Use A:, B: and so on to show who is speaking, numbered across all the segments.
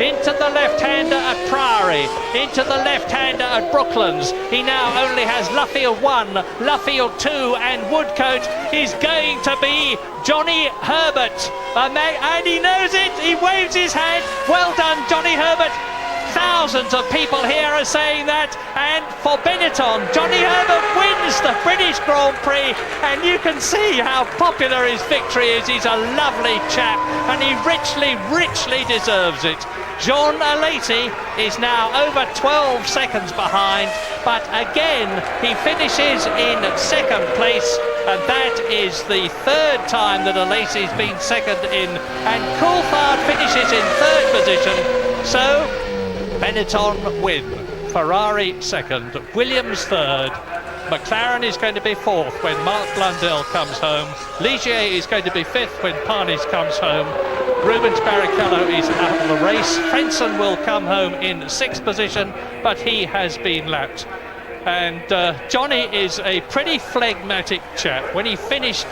A: into the left-hander at Priory, into the left-hander at Brooklands. He now only has Luffield 1, Luffield 2 and Woodcote is going to be Johnny Herbert. And he knows it, he waves his hand. Well done, Johnny Herbert. Thousands of people here are saying that, and for Benetton, Johnny Herbert wins the British Grand Prix, and you can see how popular his victory is. He's a lovely chap, and he richly deserves it. John Alesi is now over 12 seconds behind, but again, he finishes in second place, and that is the third time that Alesi's been second in, and Coulthard finishes in third position. So Benetton win, Ferrari second, Williams third, McLaren is going to be fourth when Mark Blundell comes home, Ligier is going to be fifth when Parnis comes home, Rubens Barrichello is out of the race, Frentzen will come home in sixth position, but he has been lapped. And Johnny is a pretty phlegmatic chap. When he finished,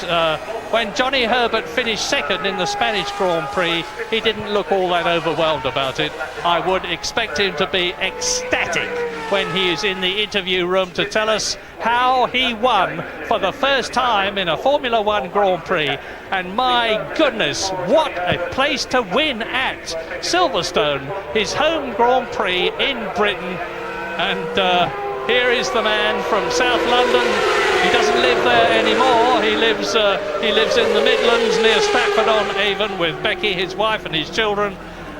A: when Johnny Herbert finished second in the Spanish Grand Prix, he didn't look all that overwhelmed about it. I would expect him to be ecstatic when he is in the interview room to tell us how he won for the first time in a Formula One Grand Prix. And my goodness, what a place to win at Silverstone, his home Grand Prix in Britain. And here is the man from South London. He doesn't live there anymore. He lives in the Midlands near Stratford-on-Avon with Becky, his wife, and his children.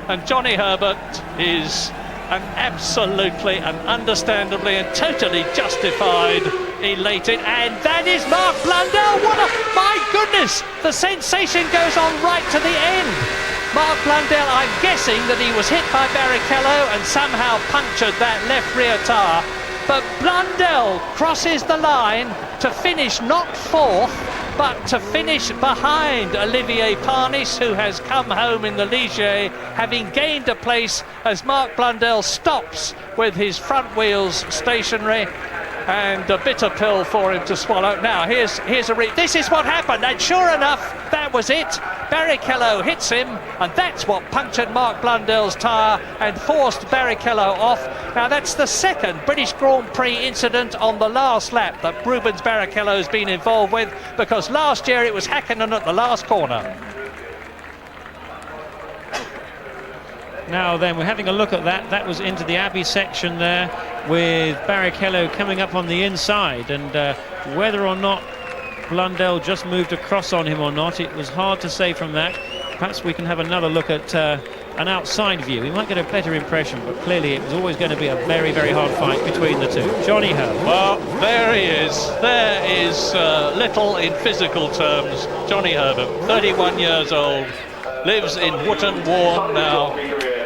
A: And Johnny Herbert is an absolutely and understandably and totally justified elated. And that is Mark Blundell. My goodness, the sensation goes on right to the end. Mark Blundell, I'm guessing that he was hit by Barrichello and somehow punctured that left rear tyre. But Blundell crosses the line to finish not fourth, but to finish behind Olivier Parnis, who has come home in the Ligier, having gained a place as Mark Blundell stops with his front wheels stationary. And a bitter pill for him to swallow. Now here's this is what happened, and sure enough, that was it. Barrichello hits him, and that's what punctured Mark Blundell's tyre and forced Barrichello off. Now that's the second British Grand Prix incident on the last lap that Rubens Barrichello has been involved with, because last year it was Hakkinen at the last corner.
B: Now then, we're having a look at that. That was into the Abbey section there, with Barrichello coming up on the inside, and whether or not Blundell just moved across on him or not, it was hard to say from that. Perhaps we can have another look at an outside view. We might get a better impression, but clearly it was always going to be a very, very hard fight between the two. Johnny Herbert.
A: Well, there he is. There is little in physical terms. Johnny Herbert, 31 years old, lives in Wootton Warren now.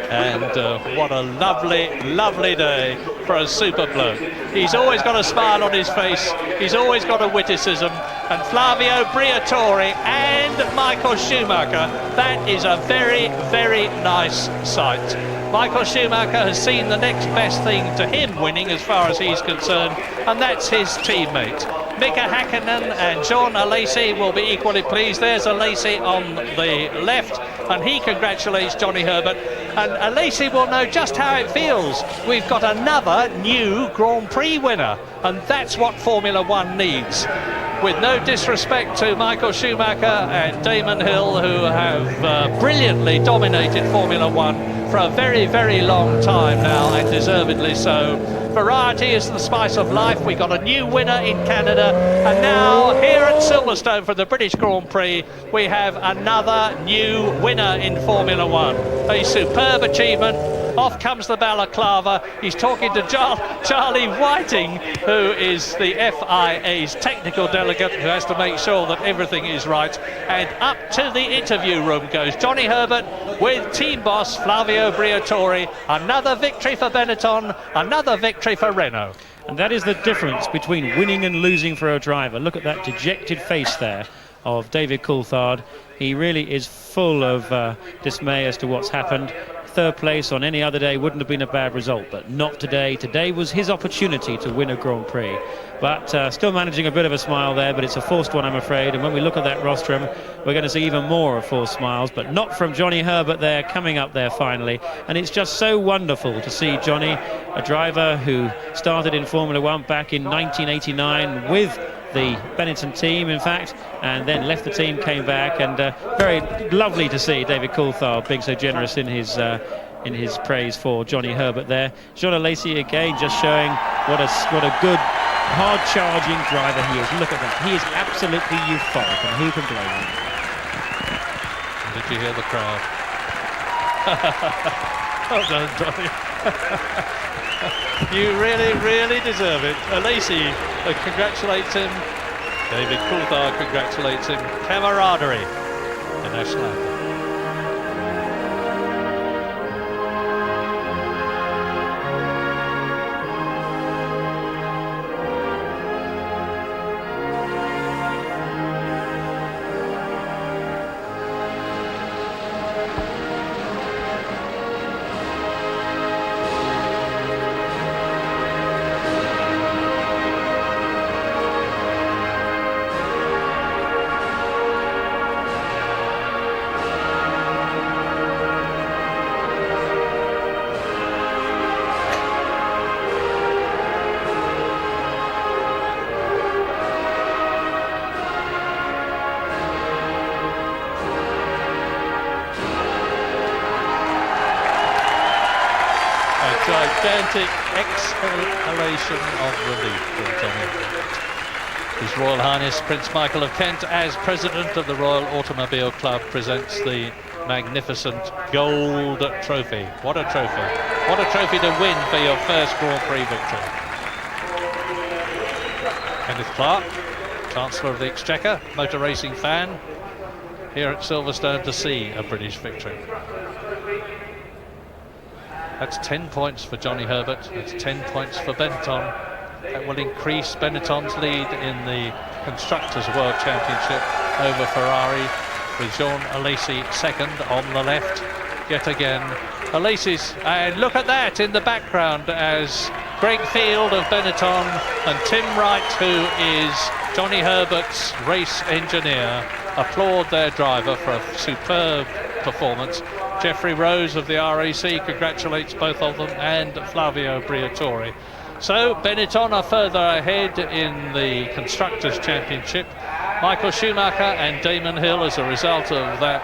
A: And what a lovely day for a super bloke. He's always got a smile on his face, he's always got a witticism, and Flavio Briatore and Michael Schumacher, that is a very, very nice sight. Michael Schumacher has seen the next best thing to him winning as far as he's concerned, and that's his teammate. Mika Hakkinen and John Alesi will be equally pleased. There's Alesi on the left, and he congratulates Johnny Herbert. And Alesi will know just how it feels. We've got another new Grand Prix winner, and that's what Formula One needs. With no disrespect to Michael Schumacher and Damon Hill, who have brilliantly dominated Formula One for a very, very long time now, and deservedly so. Variety is the spice of life. We got a new winner in Canada, and now here at Silverstone for the British Grand Prix, we have another new winner in Formula One. A superb achievement. Off comes the balaclava. He's talking to Charlie Whiting, who is the FIA's technical delegate, who has to make sure that everything is right. And up to the interview room goes Johnny Herbert with team boss Flavio Briatore. Another victory for Benetton, another victory for Renault.
B: And that is the difference between winning and losing for a driver. Look at that dejected face there of David Coulthard. He really is full of dismay as to what's happened. third place on any other day wouldn't have been a bad result, but not today. Today was his opportunity to win a Grand Prix. But still managing a bit of a smile there, but it's a forced one, I'm afraid. And when we look at that rostrum, we're going to see even more of forced smiles, but not from Johnny Herbert there, coming up there finally. And it's just so wonderful to see Johnny, a driver who started in Formula One back in 1989 with the Benetton team, in fact, and then left the team, came back, and very lovely to see David Coulthard being so generous in his praise for Johnny Herbert there. Jean Alesi again just showing what a good, hard-charging driver he is. Look at that. He is absolutely euphoric, and who can blame him?
A: Did you hear the crowd? Well done, Johnny. You really, really deserve it. Alesi congratulates him. David Coulthard congratulates him. Camaraderie. The national anthem. Gigantic exhalation of relief from Johnny. His Royal Highness Prince Michael of Kent, as President of the Royal Automobile Club, presents the magnificent gold trophy. What a trophy. What a trophy to win for your first Grand Prix victory. Kenneth Clark, Chancellor of the Exchequer, motor racing fan, here at Silverstone to see a British victory. That's 10 points for Johnny Herbert, that's 10 points for Benetton. That will increase Benetton's lead in the Constructors' World Championship over Ferrari, with Jean Alesi second on the left yet again. Alesi's, and look at that in the background as Greg Field of Benetton and Tim Wright, who is Johnny Herbert's race engineer, applaud their driver for a superb performance. Jeffrey Rose of the RAC congratulates both of them, and Flavio Briatore. So Benetton are further ahead in the Constructors' Championship. Michael Schumacher and Damon Hill, as a result of that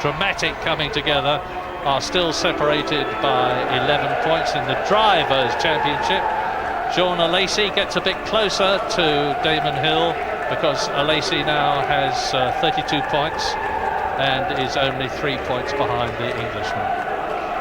A: dramatic coming together, are still separated by 11 points in the Drivers' Championship. Jean Alesi gets a bit closer to Damon Hill because Alesi now has 32 points and is only 3 points behind the Englishman.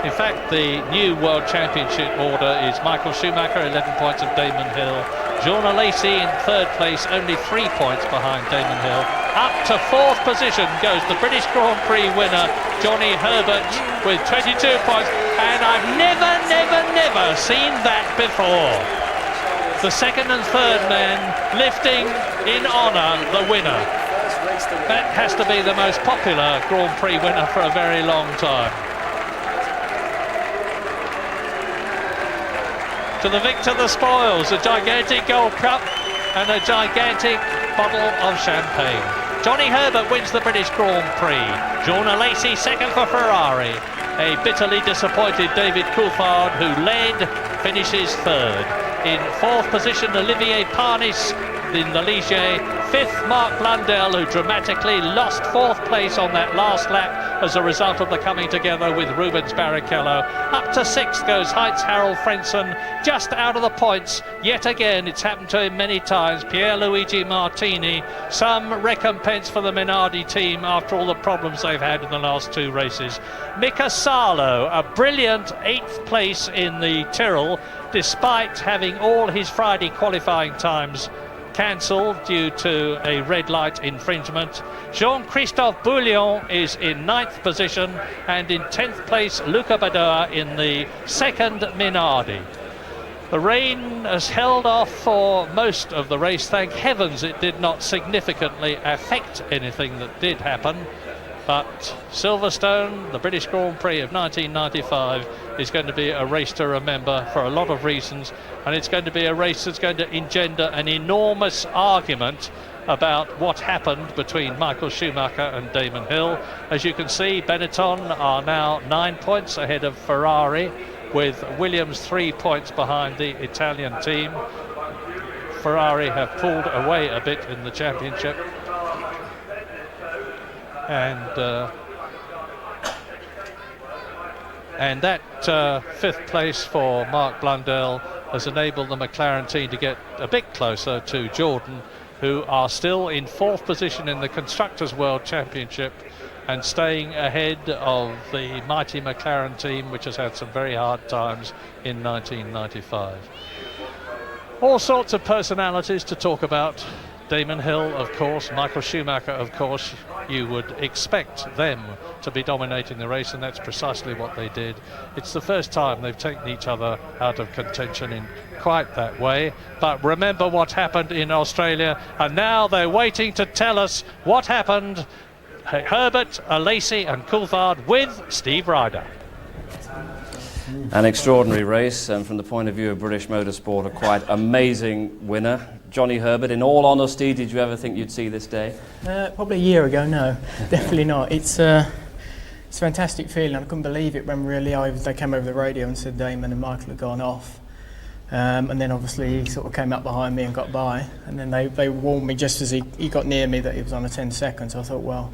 A: In fact, the new World Championship order is Michael Schumacher, 11 points of Damon Hill. Jean Alesi in third place, only 3 points behind Damon Hill. Up to fourth position goes the British Grand Prix winner, Johnny Herbert, with 22 points. And I've never seen that before. The second and third men lifting in honour the winner. That has to be the most popular Grand Prix winner for a very long time. To the victor the spoils, a gigantic gold cup and a gigantic bottle of champagne. Johnny Herbert wins the British Grand Prix. Jean Alesi second for Ferrari. A bitterly disappointed David Coulthard, who led, finishes third. In fourth position, Olivier Panis in the Ligier. Fifth, Mark Blundell, who dramatically lost fourth place on that last lap as a result of the coming together with Rubens Barrichello. Up to sixth goes Heitz Harold Frentzen, just out of the points. Yet again, it's happened to him many times. Pierluigi Martini, some recompense for the Minardi team after all the problems they've had in the last two races. Mika Salo, a brilliant eighth place in the Tyrrell, despite having all his Friday qualifying times cancelled due to a red light infringement. Jean-Christophe Bouillon is in ninth position, and in 10th place Luca Badoa in the second Minardi. The rain has held off for most of the race. Thank heavens it did not significantly affect anything that did happen. But Silverstone, the British Grand Prix of 1995, is going to be a race to remember for a lot of reasons, and it's going to be a race that's going to engender an enormous argument about what happened between Michael Schumacher and Damon Hill. As you can see, Benetton are now 9 points ahead of Ferrari, with Williams 3 points behind the Italian team. Ferrari have pulled away a bit in the championship, and that fifth place for Mark Blundell has enabled the McLaren team to get a bit closer to Jordan, who are still in fourth position in the Constructors' World Championship and staying ahead of the mighty McLaren team, which has had some very hard times in 1995. All sorts of personalities to talk about. Damon Hill, of course, Michael Schumacher, of course. You would expect them to be dominating the race, and that's precisely what they did. It's the first time they've taken each other out of contention in quite that way. But remember what happened in Australia, and now they're waiting to tell us what happened. Herbert, Lacey and Coulthard with Steve Ryder.
C: An extraordinary race, and from the point of view of British motorsport, a quite amazing winner. Johnny Herbert, in all honesty, did you ever think you'd see this day?
D: Probably a year ago, no, definitely not. It's a fantastic feeling. I couldn't believe it when they came over the radio and said Damon and Michael had gone off. And then obviously he sort of came up behind me and got by, and then they warned me just as he got near me that he was on a 10 seconds. So I thought, well,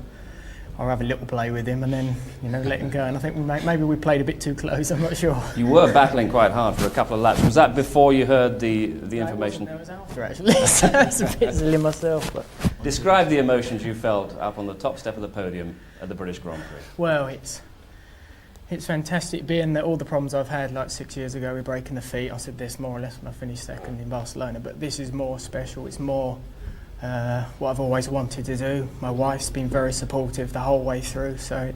D: I'll have a little play with him and then, let him go. And I think maybe we played a bit too close, I'm not sure.
C: You were battling quite hard for a couple of laps. Was that before you heard the information?
D: It was after, actually. So I was a bit silly myself. But.
C: Describe the emotions you felt up on the top step of the podium at the British Grand Prix.
D: Well, it's fantastic being that all the problems I've had, like 6 years ago with breaking the feet. I said this more or less when I finished second in Barcelona, but this is more special. It's more what I've always wanted to do. My wife's been very supportive the whole way through, so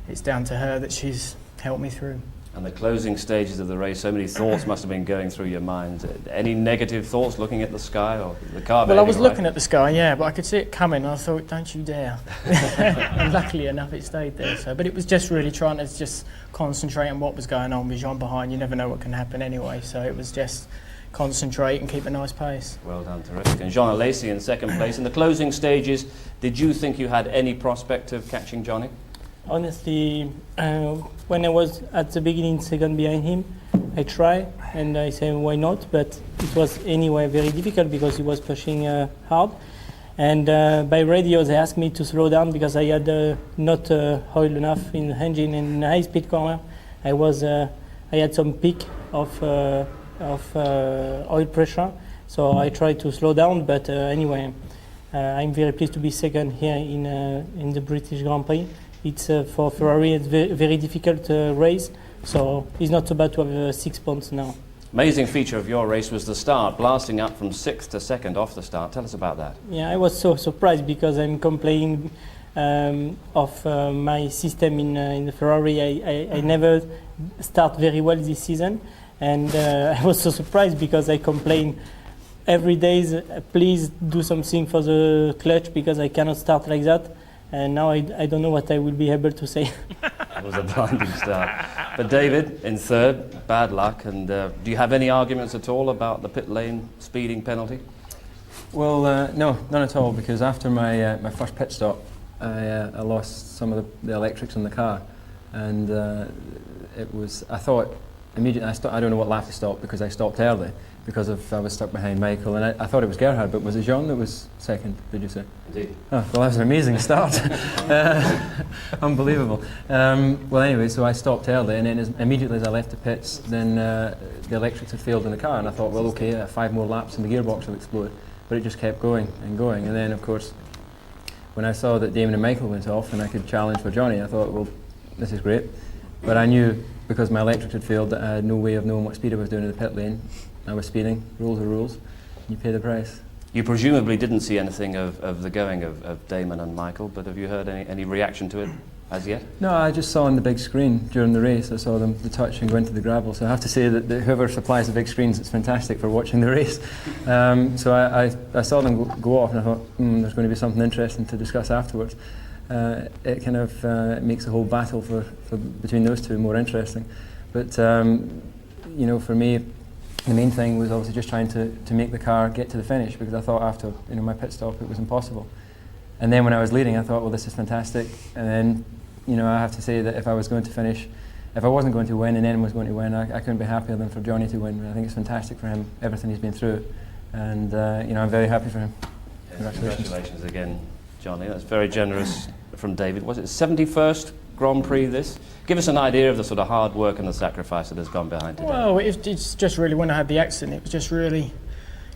D: it's down to her that she's helped me through.
C: And the closing stages of the race, so many thoughts must have been going through your mind. Any negative thoughts looking at the sky or the car?
D: Well, I was looking at the sky, yeah, but I could see it coming and I thought, don't you dare. And luckily enough it stayed there. But it was just really trying to just concentrate on what was going on with Jean behind. You never know what can happen anyway, so it was just concentrate and keep a nice pace.
C: Well done, terrific. And Jean Lacey in second place. In the closing stages, did you think you had any prospect of catching Johnny?
E: Honestly, when I was at the beginning second behind him, I tried and I said why not, but it was anyway very difficult because he was pushing hard. And by radio they asked me to slow down because I had not oil enough in the engine, and in the high speed corner I had some peak of oil pressure, so I tried to slow down, but anyway, I'm very pleased to be second here in the British Grand Prix. It's for Ferrari, it's very difficult race, so it's not so bad to have 6 points now.
C: Amazing feature of your race was the start, blasting up from 6th to 2nd off the start. Tell us about that.
E: Yeah, I was so surprised because I'm complaining of my system in the Ferrari. I never start very well this season, and I was so surprised because I complain every day, please do something for the clutch because I cannot start like that. And now I don't know what I will be able to say.
C: It was a blinding start. But David, in third, bad luck. And do you have any arguments at all about the pit lane speeding penalty?
F: Well, no, none at all, because after my first pit stop, I lost some of the electrics in the car. And I thought immediately, I don't know what lap to stop because I stopped early because I was stuck behind Michael, and I thought it was Gerhard, but was it Jean that was second, did you say?
C: Indeed.
F: Oh, well, that was an amazing start. Unbelievable. Well, anyway, so I stopped early, and then immediately as I left the pits, then the electrics had failed in the car, and I thought, well, okay, 5 more laps and the gearbox will explode. But it just kept going and going, and then, of course, when I saw that Damon and Michael went off and I could challenge for Johnny, I thought, well, this is great. But I knew, because my electrics had failed, that I had no way of knowing what speed I was doing in the pit lane. I was speeding, rules are rules, you pay the price.
C: You presumably didn't see anything of the going of Damon and Michael, but have you heard any reaction to it as yet?
F: No, I just saw on the big screen during the race, I saw them touch and go into the gravel, so I have to say that whoever supplies the big screens, it's fantastic for watching the race. So I saw them go off and I thought, there's going to be something interesting to discuss afterwards. it kind of makes the whole battle for between those two more interesting. But you know, for me, the main thing was obviously just trying to make the car get to the finish, because I thought after, you know, my pit stop it was impossible. And then when I was leading, I thought, well, this is fantastic. And then, you know, I have to say that if I was going to finish, if I wasn't going to win and anyone was going to win, I couldn't be happier than for Johnny to win. I think it's fantastic for him, everything he's been through, and you know, I'm very happy for him.
C: Yes, congratulations again, Johnny. That's very generous from David. Was it 71st Grand Prix this? Give us an idea of the sort of hard work and the sacrifice that has gone behind today.
D: Well, it's just really, when I had the accident, it was just really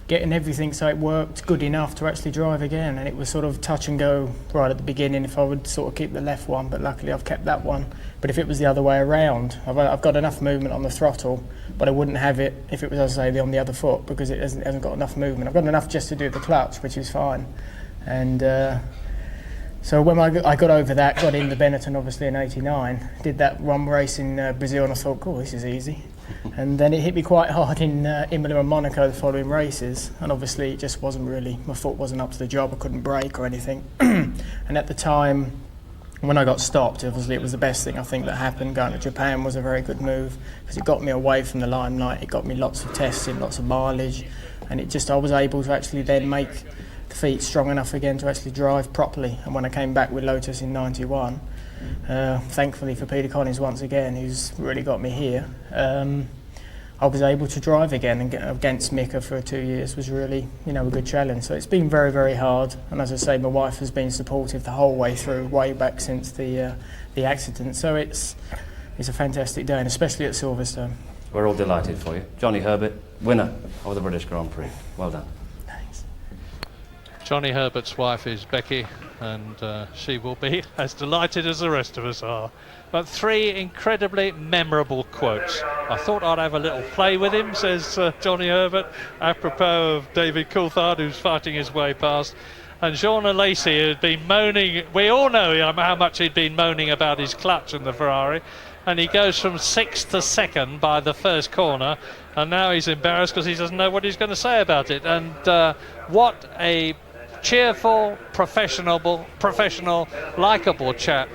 D: getting everything so it worked good enough to actually drive again, and it was sort of touch and go right at the beginning if I would sort of keep the left one, but luckily I've kept that one. But if it was the other way around, I've got enough movement on the throttle, but I wouldn't have it if it was, as I say, on the other foot, because it hasn't got enough movement. I've got enough just to do the clutch, which is fine. And so when I got over that, got into Benetton obviously in '89, did that one race in Brazil, and I thought, oh, this is easy. And then it hit me quite hard in Imola and Monaco the following races, and obviously it just wasn't really, my foot wasn't up to the job, I couldn't brake or anything. And at the time, when I got stopped, obviously it was the best thing I think that happened. Going to Japan was a very good move, because it got me away from the limelight, it got me lots of testing, lots of mileage, and it just, I was able to actually then make the feet strong enough again to actually drive properly. And when I came back with Lotus in '91, thankfully for Peter Collins once again, who's really got me here, I was able to drive again, and against Mika for 2 years was really, you know, a good challenge. So it's been very, very hard, and as I say, my wife has been supportive the whole way through, way back since the accident. So it's a fantastic day, and especially at Silverstone.
C: We're all delighted for you. Johnny Herbert, winner of the British Grand Prix. Well done.
D: Thanks.
A: Johnny Herbert's wife is Becky, and she will be as delighted as the rest of us are. But 3 incredibly memorable quotes. I thought I'd have a little play with him, says Johnny Herbert, apropos of David Coulthard, who's fighting his way past. And Jean Alesi had been moaning, we all know how much he'd been moaning about his clutch in the Ferrari, and he goes from 6th to 2nd by the first corner, and now he's embarrassed because he doesn't know what he's going to say about it. And what a cheerful, professional, likeable chap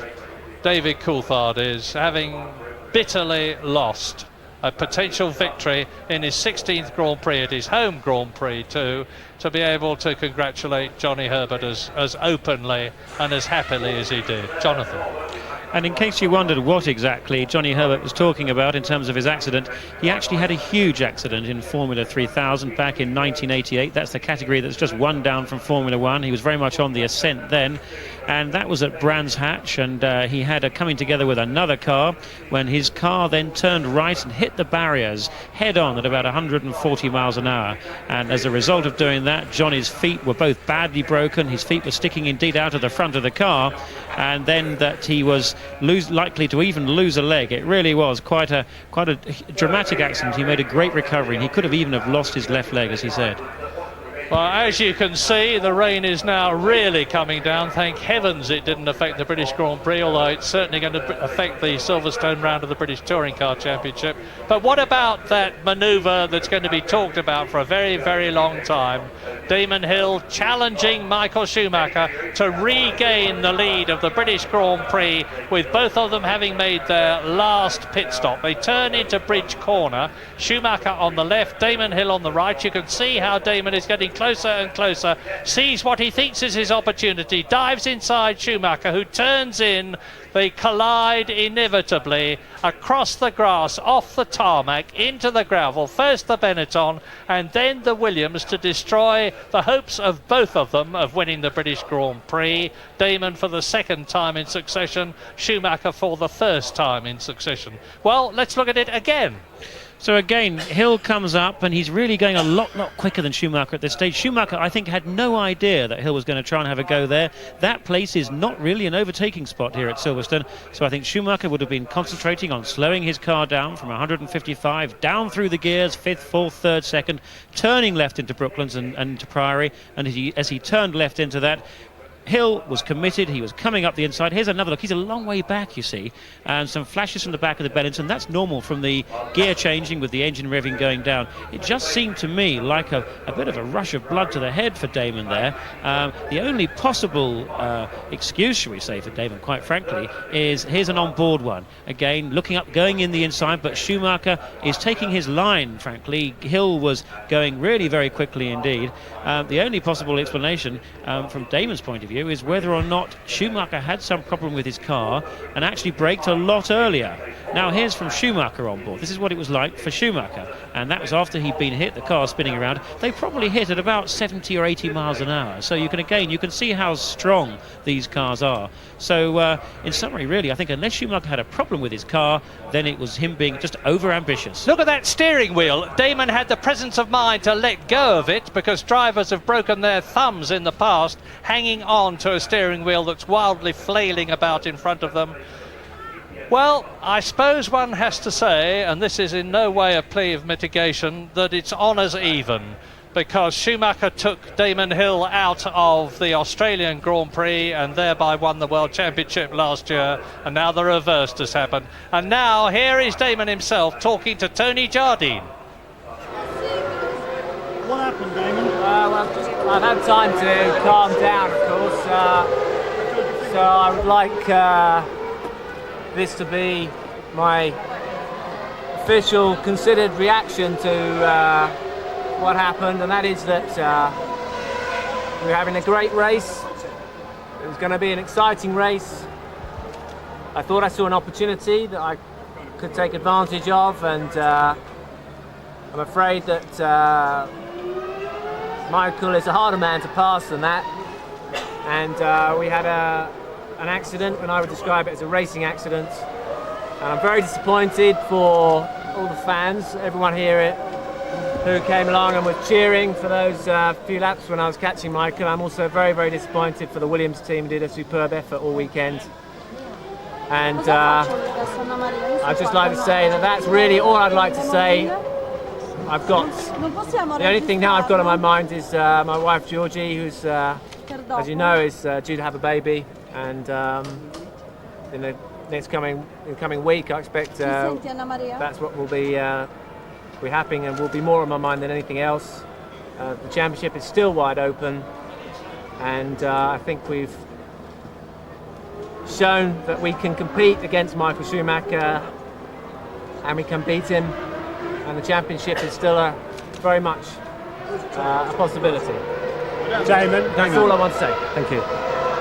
A: David Coulthard is, having bitterly lost a potential victory in his 16th Grand Prix, at his home Grand Prix too, to be able to congratulate Johnny Herbert as openly and as happily as he did. Jonathan.
B: And in case you wondered what exactly Johnny Herbert was talking about in terms of his accident, he actually had a huge accident in Formula 3000 back in 1988. That's the category that's just one down from Formula 1. He was very much on the ascent then, and that was at Brands Hatch, and he had a coming together with another car when his car then turned right and hit the barriers head on at about 140 miles an hour. And as a result of doing that, Johnny's feet were both badly broken. His feet were sticking indeed out of the front of the car, and then that he was likely to even lose a leg. It really was quite a dramatic accident. He made a great recovery, and he could have even have lost his left leg, as he said.
A: Well, as you can see, the rain is now really coming down. Thank heavens it didn't affect the British Grand Prix, although it's certainly going to affect the Silverstone round of the British Touring Car Championship. But what about that manoeuvre that's going to be talked about for a very, very long time? Damon Hill challenging Michael Schumacher to regain the lead of the British Grand Prix, with both of them having made their last pit stop. They turn into Bridge Corner, Schumacher on the left, Damon Hill on the right. You can see how Damon is getting closer and closer, sees what he thinks is his opportunity, dives inside Schumacher, who turns in. They collide inevitably across the grass, off the tarmac, into the gravel. First the Benetton and then the Williams, to destroy the hopes of both of them of winning the British Grand Prix. Damon for the 2nd time in succession, Schumacher for the 1st time in succession. Well, let's look at it again.
B: So again, Hill comes up, and he's really going a lot quicker than Schumacher at this stage. Schumacher, I think, had no idea that Hill was going to try and have a go there. That place is not really an overtaking spot here at Silverstone, so I think Schumacher would have been concentrating on slowing his car down from 155 down through the gears, 5th, 4th, 3rd, 2nd, turning left into Brooklands and to Priory, and as he turned left into that, Hill was committed, he was coming up the inside. Here's another look, he's a long way back, you see, and some flashes from the back of the Benetton. That's normal from the gear changing with the engine revving going down. It just seemed to me like a bit of a rush of blood to the head for Damon there. The only possible excuse, shall we say, for Damon, quite frankly, is here's an on-board one. Again, looking up, going in the inside, but Schumacher is taking his line, frankly. Hill was going really very quickly indeed. The only possible explanation from Damon's point of view is whether or not Schumacher had some problem with his car and actually braked a lot earlier. Now here's from Schumacher on board. This is what it was like for Schumacher, and that was after he'd been hit, the car spinning around. They probably hit at about 70 or 80 miles an hour, so you can see how strong these cars are. So in summary, really, I think unless Schumacher had a problem with his car, then it was him being just over ambitious.
A: Look at that steering wheel. Damon had the presence of mind to let go of it, because drivers have broken their thumbs in the past hanging on to a steering wheel that's wildly flailing about in front of them. Well, I suppose one has to say, and this is in no way a plea of mitigation, that it's honours even, because Schumacher took Damon Hill out of the Australian Grand Prix and thereby won the World Championship last year, and now the reverse has happened. And now here is Damon himself talking to Tony Jardine.
G: What happened, Damon?
H: Well, I've had time to calm down, of course, so I would like this to be my official considered reaction to what happened, and that is that we're having a great race. It was going to be an exciting race. I thought I saw an opportunity that I could take advantage of, and I'm afraid that Michael is a harder man to pass than that, and we had an accident, and I would describe it as a racing accident, and I'm very disappointed for all the fans, everyone here who came along and was cheering for those few laps when I was catching Michael. I'm also very, very disappointed for the Williams team, who did a superb effort all weekend, and I'd just like to say that that's really all I'd like to say. The only thing now I've got on my mind is my wife Georgie, who's, as you know, is due to have a baby, and in the coming week I expect that's what will be happening, and will be more on my mind than anything else. The championship is still wide open, and I think we've shown that we can compete against Michael Schumacher, and we can beat him, and the championship is still very much a possibility.
G: Damon,
H: That's all I want to say. Thank you.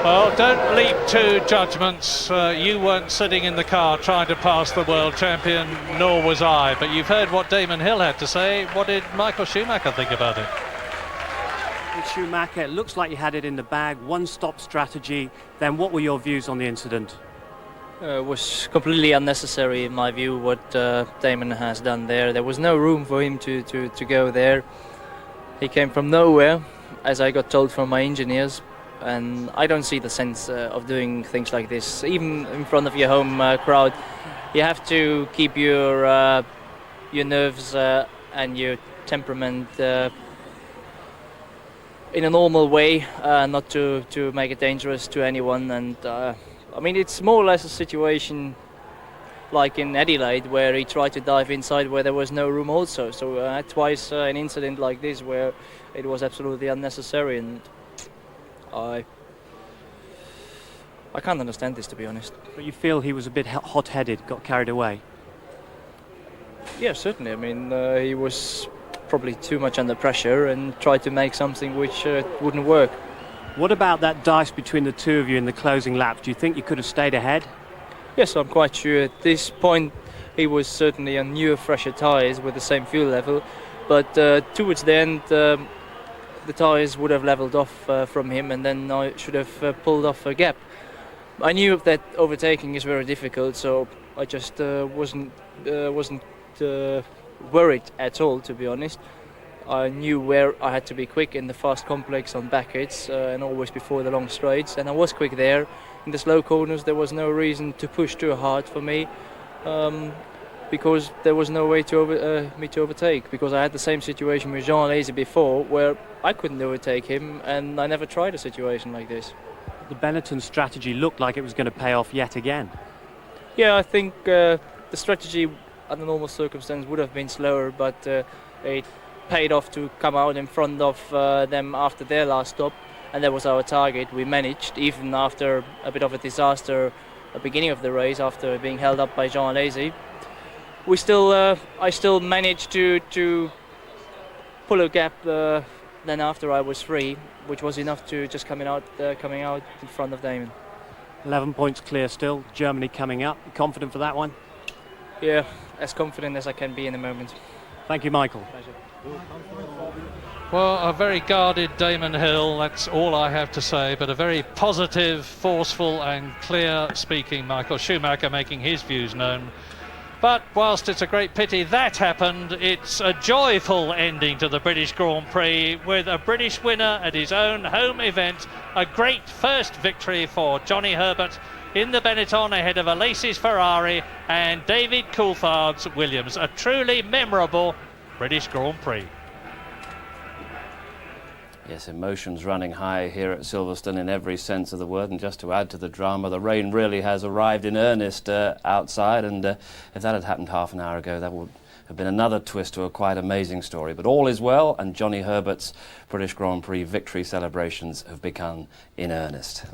A: Well, don't leap to judgments. You weren't sitting in the car trying to pass the world champion, nor was I. But you've heard what Damon Hill had to say. What did Michael Schumacher think about it?
G: with Schumacher, it looks like you had it in the bag, one-stop strategy. Then what were your views on the incident?
I: It was completely unnecessary in my view what Damon has done there. There was no room for him to go there. He came from nowhere, as I got told from my engineers, and I don't see the sense of doing things like this, even in front of your home crowd. You have to keep your nerves and your temperament in a normal way, not to make it dangerous to anyone. And I mean, it's more or less a situation like in Adelaide, where he tried to dive inside where there was no room also. So twice an incident like this where it was absolutely unnecessary, and I can't understand this, to be honest.
G: But you feel he was a bit hot-headed, got carried away?
I: Yeah, certainly. I mean, he was probably too much under pressure and tried to make something which wouldn't work.
G: What about that dice between the two of you in the closing laps? Do you think you could have stayed ahead?
I: Yes, I'm quite sure. At this point, he was certainly on newer, fresher tyres with the same fuel level. But towards the end, the tyres would have levelled off from him, and then I should have pulled off a gap. I knew that overtaking is very difficult, so I just wasn't worried at all, to be honest. I knew where I had to be quick in the fast complex on backwards and always before the long straights, and I was quick there. In the slow corners there was no reason to push too hard for me, because there was no way to me to overtake, because I had the same situation with Jean Lazy before where I couldn't overtake him, and I never tried a situation like this.
G: the Benetton strategy looked like it was going to pay off yet again.
I: Yeah, I think the strategy under normal circumstances would have been slower, but it paid off to come out in front of them after their last stop, and that was our target. We managed, even after a bit of a disaster at the beginning of the race, after being held up by Jean Alesi. I still managed to pull a gap then after I was free, which was enough to just coming out in front of Damon.
G: 11 points clear still, Germany coming up. You confident for that one?
I: Yeah, as confident as I can be in the moment.
G: Thank you, Michael.
I: Pleasure.
A: Well, a very guarded Damon Hill, that's all I have to say, but a very positive, forceful and clear-speaking Michael Schumacher making his views known. But whilst it's a great pity that happened, it's a joyful ending to the British Grand Prix with a British winner at his own home event. A great first victory for Johnny Herbert in the Benetton ahead of Alesi's Ferrari and David Coulthard's Williams. A truly memorable British Grand Prix.
C: Yes, emotions running high here at Silverstone in every sense of the word, and just to add to the drama, the rain really has arrived in earnest outside, and if that had happened half an hour ago, that would have been another twist to a quite amazing story. But all is well, and Johnny Herbert's British Grand Prix victory celebrations have begun in earnest.